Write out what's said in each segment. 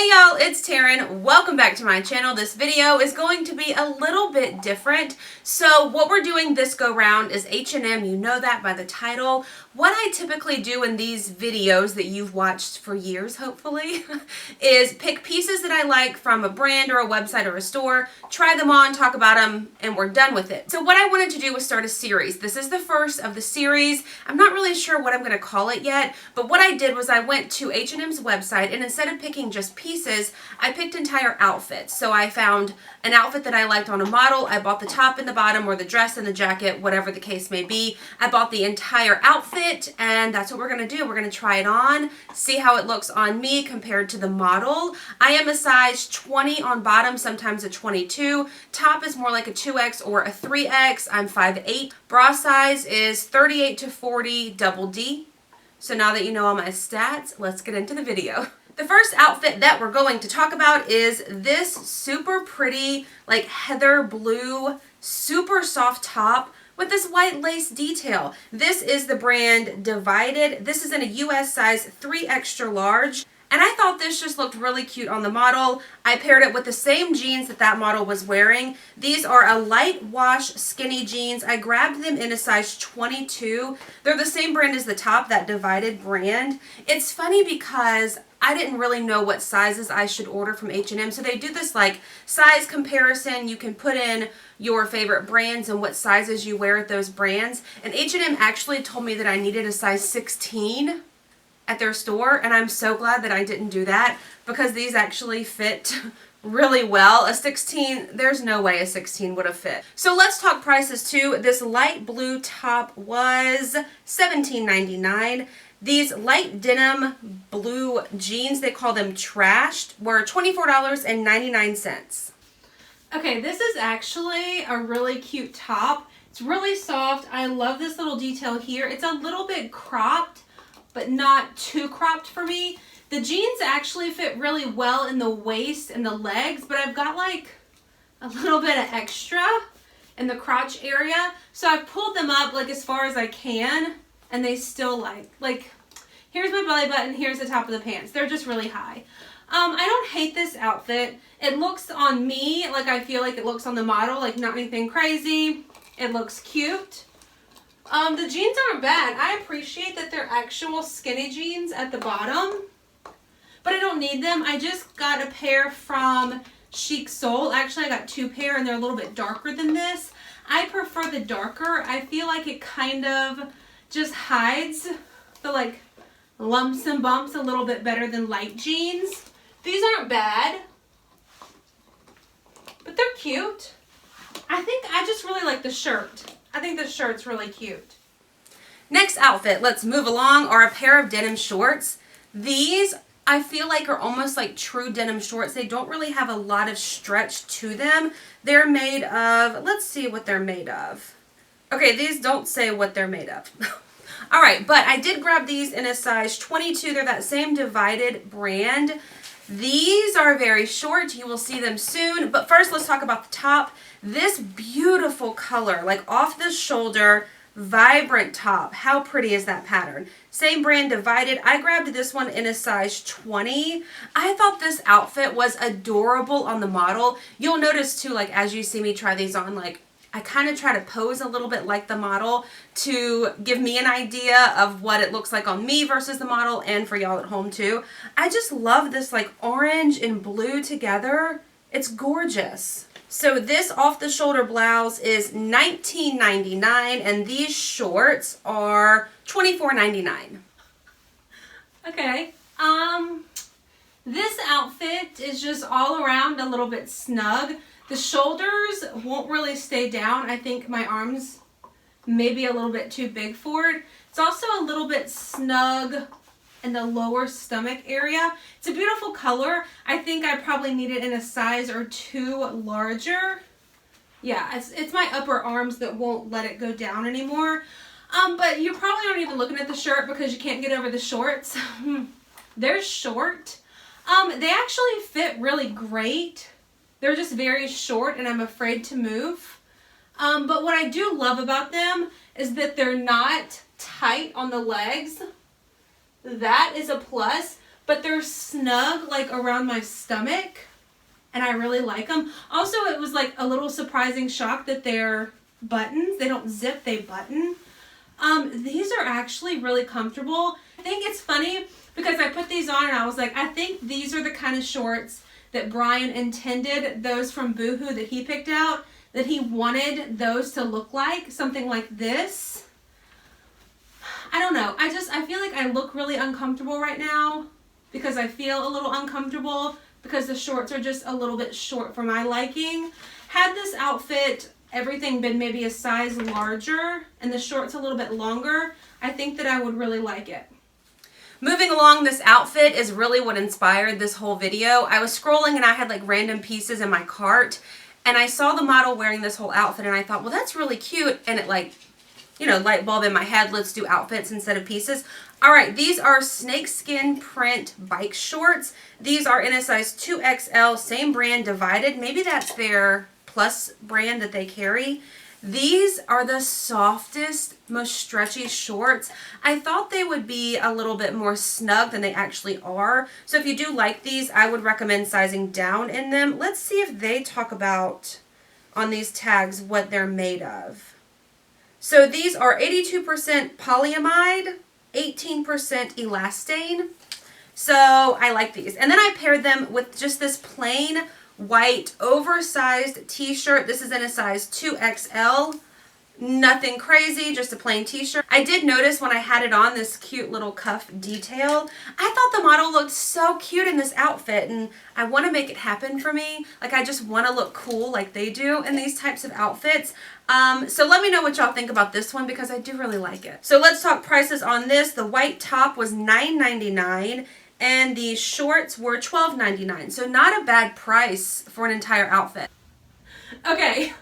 y'all, it's Taren. Welcome back to my channel. This video is going to be a little bit different. So what we're doing this go round is H&M. You know that by the title. What I typically do in these videos that you've watched for years, hopefully, is pick pieces that I like from a brand or a website or a store, try them on, talk about them, and we're done with it. So what I wanted to do was start a series. This is the first of the series. I'm not really sure what I'm going to call it yet, but what I did was I went to H&M's website, and instead of picking just pieces, I picked entire outfits. So I found an outfit that I liked on a model. I bought the top and the bottom, or the dress and the jacket, whatever the case may be. I bought the entire outfit, and that's what we're going to do. We're going to try it on, see how it looks on me compared to the model. I am a size 20 on bottom, sometimes a 22. Top is more like a 2X or a 3X. I'm 5'8". Bra size is 38 to 40 double D. So now that you know all my stats, let's get into the video. The first outfit that we're going to talk about is this super pretty, like heather blue, super soft top with this white lace detail. This is the brand Divided. This is in a US size 3 extra large. And I thought this just looked really cute on the model. I paired it with the same jeans that that model was wearing. These are a light wash skinny jeans. I grabbed them in a size 22. They're the same brand as the top, that Divided brand. It's funny because I didn't really know what sizes I should order from H&M. So they do this like size comparison. You can put in your favorite brands and what sizes you wear at those brands. And H&M actually told me that I needed a size 16 at their store, and I'm so glad that I didn't do that because these actually fit really well. A 16, there's no way a 16 would have fit. So let's talk prices too. This light blue top was $17.99. These light denim blue jeans, they call them trashed, were $24.99. Okay, this is actually a really cute top. It's really soft. I love this little detail here. It's a little bit cropped, but not too cropped for me. The jeans actually fit really well in the waist and the legs, but I've got like a little bit of extra in the crotch area. So I've pulled them up like as far as I can, and they still like here's my belly button, here's the top of the pants. They're just really high. I don't hate this outfit. It looks on me like I feel like it looks on the model, like not anything crazy. It looks cute. The jeans aren't bad. I appreciate that they're actual skinny jeans at the bottom, but I don't need them. I just got a pair from Chic Soul. Actually, I got 2 pair, and they're a little bit darker than this. I prefer the darker. I feel like it kind of just hides the like lumps and bumps a little bit better than light jeans. These aren't bad, but they're cute. I think I just really like the shirt. I think this shirt's really cute. Next outfit, let's move along, are a pair of denim shorts. These, I feel like, are almost like true denim shorts. They don't really have a lot of stretch to them. They're made of, let's see what they're made of. Okay, these don't say what they're made of. All right, but I did grab these in a size 22. They're that same Divided brand. These are very short. You will see them soon. But first, let's talk about the top. This beautiful color, like off the shoulder, vibrant top. How pretty is that pattern? Same brand, Divided. I grabbed this one in a size 20. I thought this outfit was adorable on the model. You'll notice too, like as you see me try these on, like I kind of try to pose a little bit like the model to give me an idea of what it looks like on me versus the model, and for y'all at home too. I just love this like orange and blue together. It's gorgeous. So this off the shoulder blouse is $19.99, and these shorts are $24.99. Okay. This outfit is just all around a little bit snug. The shoulders won't really stay down. I think my arms may be a little bit too big for it. It's also a little bit snug in the lower stomach area. It's a beautiful color. I think I probably need it in a size or 2 larger. Yeah, it's my upper arms that won't let it go down anymore. But you probably aren't even looking at the shirt because you can't get over the shorts. They're short. They actually fit really great. They're just very short, and I'm afraid to move. But what I do love about them is that they're not tight on the legs. That is a plus. but they're snug like around my stomach, and I really like them. Also, it was like a little surprising shock that they're buttons. They don't zip, they button. These are actually really comfortable. I think it's funny because I put these on and I was like, I think these are the kind of shorts that Brian intended, those from Boohoo that he picked out, that he wanted those to look like, something like this. I don't know. I feel like I look really uncomfortable right now because I feel a little uncomfortable because the shorts are just a little bit short for my liking. Had this outfit, everything been maybe a size larger and the shorts a little bit longer, I think that I would really like it. Moving along, this outfit is really what inspired this whole video. I was scrolling and I had like random pieces in my cart and I saw the model wearing this whole outfit and I thought, well, that's really cute. And it like, you know, light bulb in my head, let's do outfits instead of pieces. All right, these are snakeskin print bike shorts. These are in a size 2XL, same brand, Divided. Maybe that's their Plus brand that they carry. These are the softest, most stretchy shorts. I thought they would be a little bit more snug than they actually are. So if you do like these, I would recommend sizing down in them. Let's see if they talk about on these tags what they're made of. So these are 82% polyamide, 18% elastane. So I like these. And then I paired them with just this plain white oversized t-shirt. This is in a size 2XL. Nothing crazy, just a plain t-shirt. I did notice when I had it on this cute little cuff detail. I thought the model looked so cute in this outfit and I want to make it happen for me. Like I just want to look cool like they do in these types of outfits. So let me know what y'all think about this one because I do really like it. So let's talk prices on this. The white top was $9.99 and the shorts were $12.99. So not a bad price for an entire outfit. Okay.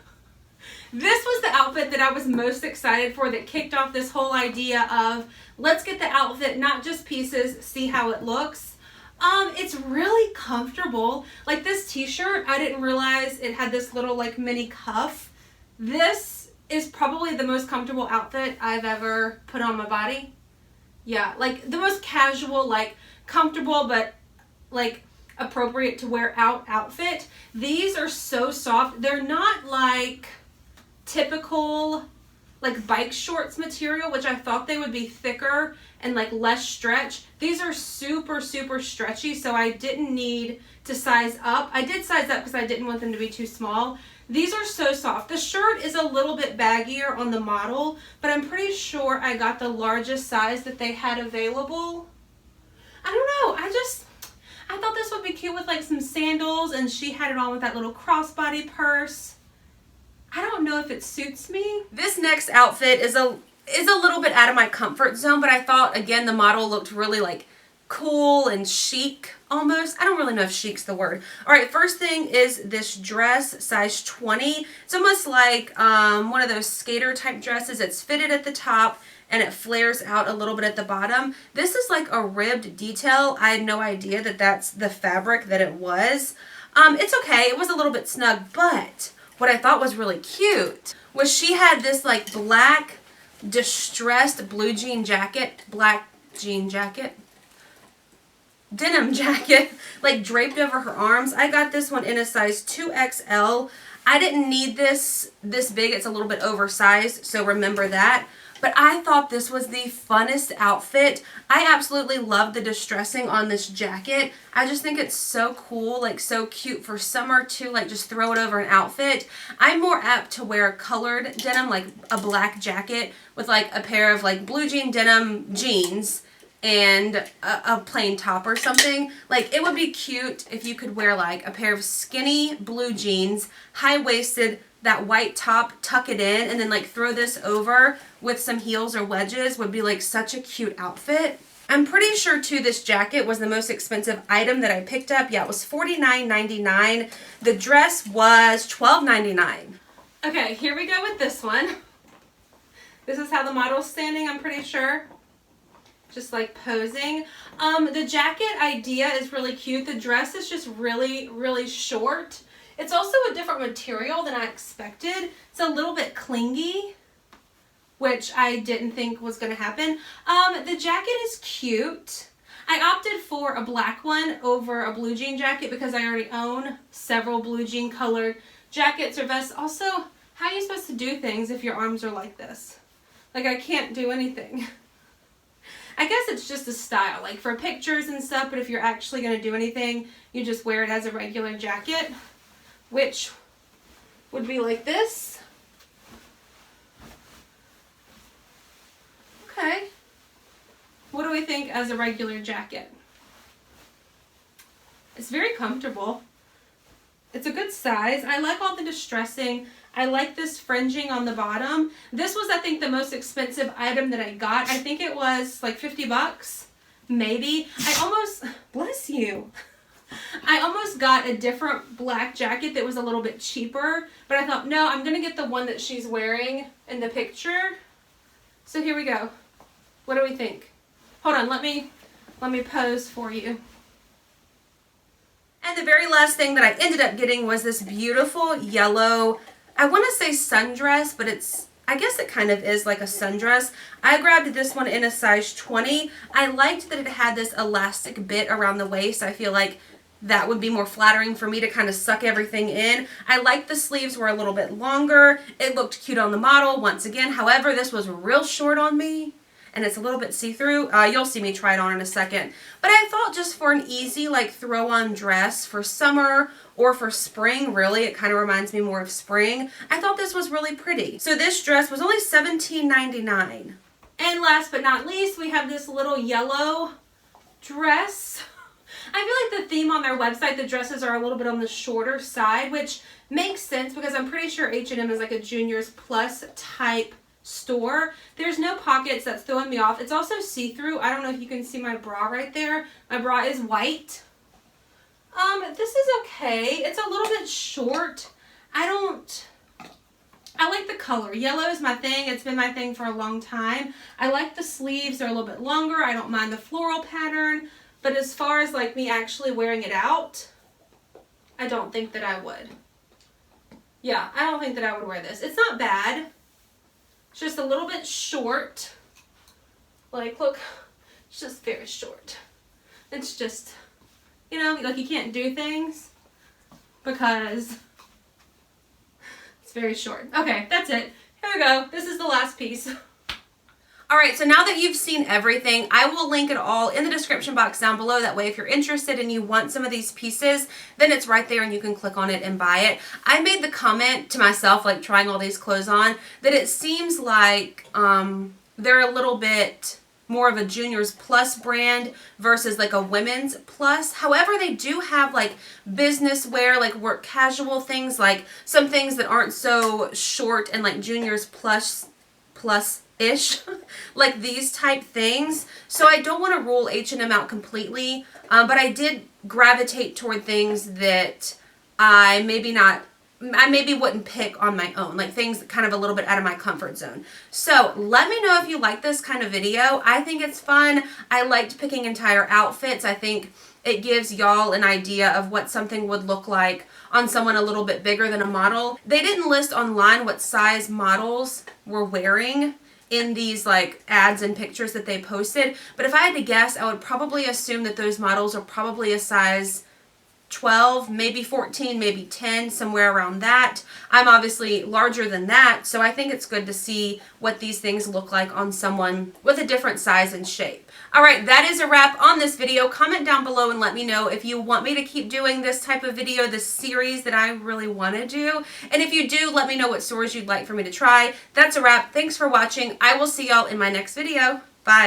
This was the outfit that I was most excited for, that kicked off this whole idea of let's get the outfit, not just pieces, see how it looks. It's really comfortable. Like this t-shirt, I didn't realize it had this little like mini cuff. This is probably the most comfortable outfit I've ever put on my body. Yeah, like the most casual, like comfortable, but like appropriate to wear out outfit. These are so soft. They're not like typical like bike shorts material, which I thought they would be thicker and like less stretch. These are super, super stretchy, so I didn't need to size up. I did size up because I didn't want them to be too small. These are so soft. The shirt is a little bit baggier on the model, but I'm pretty sure I got the largest size that they had available. I don't know, I thought this would be cute with like some sandals, and she had it on with that little crossbody purse. I don't know if it suits me. This next outfit is a little bit out of my comfort zone, but I thought, again, the model looked really like cool and chic almost. I don't really know if chic's the word. All right, first thing is this dress, size 20. It's almost like one of those skater type dresses. It's fitted at the top and it flares out a little bit at the bottom. This is like a ribbed detail. I had no idea that that's the fabric that it was. It's okay. It was a little bit snug, but what I thought was really cute was she had this like black distressed blue jean jacket, denim jacket, like draped over her arms. I got this one in a size 2XL. I didn't need this big. It's a little bit oversized, so remember that. But I thought this was the funnest outfit. I absolutely love the distressing on this jacket. I just think it's so cool, like so cute for summer too, like just throw it over an outfit. I'm more apt to wear colored denim, like a black jacket with like a pair of like blue jean denim jeans and a plain top or something. Like it would be cute if you could wear like a pair of skinny blue jeans, high-waisted, that white top, tuck it in, and then like throw this over with some heels or wedges. Would be like such a cute outfit. I'm pretty sure too this jacket was the most expensive item that I picked up. Yeah, it was $49.99. The dress was $12.99. Okay, here we go with this one. This is how the model's standing, I'm pretty sure. Just like posing. The jacket idea is really cute. The dress is just really, really short. It's also a different material than I expected. It's a little bit clingy, which I didn't think was going to happen. The jacket is cute. I opted for a black one over a blue jean jacket because I already own several blue jean colored jackets or vests. Also, how are you supposed to do things if your arms are like this? Like, I can't do anything. I guess it's just a style, like for pictures and stuff, but if you're actually going to do anything, you just wear it as a regular jacket, which would be like this. Okay. What do we think as a regular jacket? It's very comfortable. It's a good size. I like all the distressing. I like this fringing on the bottom. This was, I think, the most expensive item that I got. I think it was like 50 bucks, maybe. I almost, bless you. I almost got a different black jacket that was a little bit cheaper, but I thought, no, I'm gonna get the one that she's wearing in the picture. So here we go. What do we think? Hold on, let me pose for you. And the very last thing that I ended up getting was this beautiful yellow, I want to say sundress, but I guess it kind of is like a sundress. I grabbed this one in a size 20. I liked that it had this elastic bit around the waist. I feel like that would be more flattering for me to kind of suck everything in. I liked the sleeves were a little bit longer. It looked cute on the model once again. However, this was real short on me. And it's a little bit see-through. You'll see me try it on in a second. But I thought just for an easy like throw-on dress for summer or for spring, really, it kind of reminds me more of spring. I thought this was really pretty. So this dress was only $17.99. And last but not least, we have this little yellow dress. I feel like the theme on their website, the dresses are a little bit on the shorter side, which makes sense because I'm pretty sure H&M is like a juniors plus type store. There's no pockets. That's throwing me off. It's also see-through. I don't know if you can see my bra right there. My bra is white. This is okay. It's a little bit short. I like the color. Yellow is my thing. It's been my thing for a long time. I like the sleeves. They're a little bit longer. I don't mind the floral pattern. But as far as like me actually wearing it out, I don't think that I would. Yeah, I don't think that I would wear this. It's not bad. It's just a little bit short. Like, look, it's just very short. It's just, you know, like you can't do things because it's very short. Okay, that's it. Here we go. This is the last piece. Alright, so now that you've seen everything, I will link it all in the description box down below. That way if you're interested and you want some of these pieces, then it's right there and you can click on it and buy it. I made the comment to myself, like trying all these clothes on, that it seems like they're a little bit more of a juniors plus brand versus like a women's plus. However, they do have like business wear, like work casual things, like some things that aren't so short and like juniors plus-ish, like these type things. So I don't want to rule H&M out completely, but I did gravitate toward things that I maybe wouldn't pick on my own, like things kind of a little bit out of my comfort zone. So let me know if you like this kind of video. I think it's fun. I liked picking entire outfits. I think it gives y'all an idea of what something would look like on someone a little bit bigger than a model. They didn't list online what size models were wearing in these like ads and pictures that they posted, but if I had to guess, I would probably assume that those models are probably a size 12, maybe 14, maybe 10, somewhere around that. I'm obviously larger than that, so I think it's good to see what these things look like on someone with a different size and shape. Alright, that is a wrap on this video. Comment down below and let me know if you want me to keep doing this type of video, this series that I really want to do. And if you do, let me know what stores you'd like for me to try. That's a wrap. Thanks for watching. I will see y'all in my next video. Bye.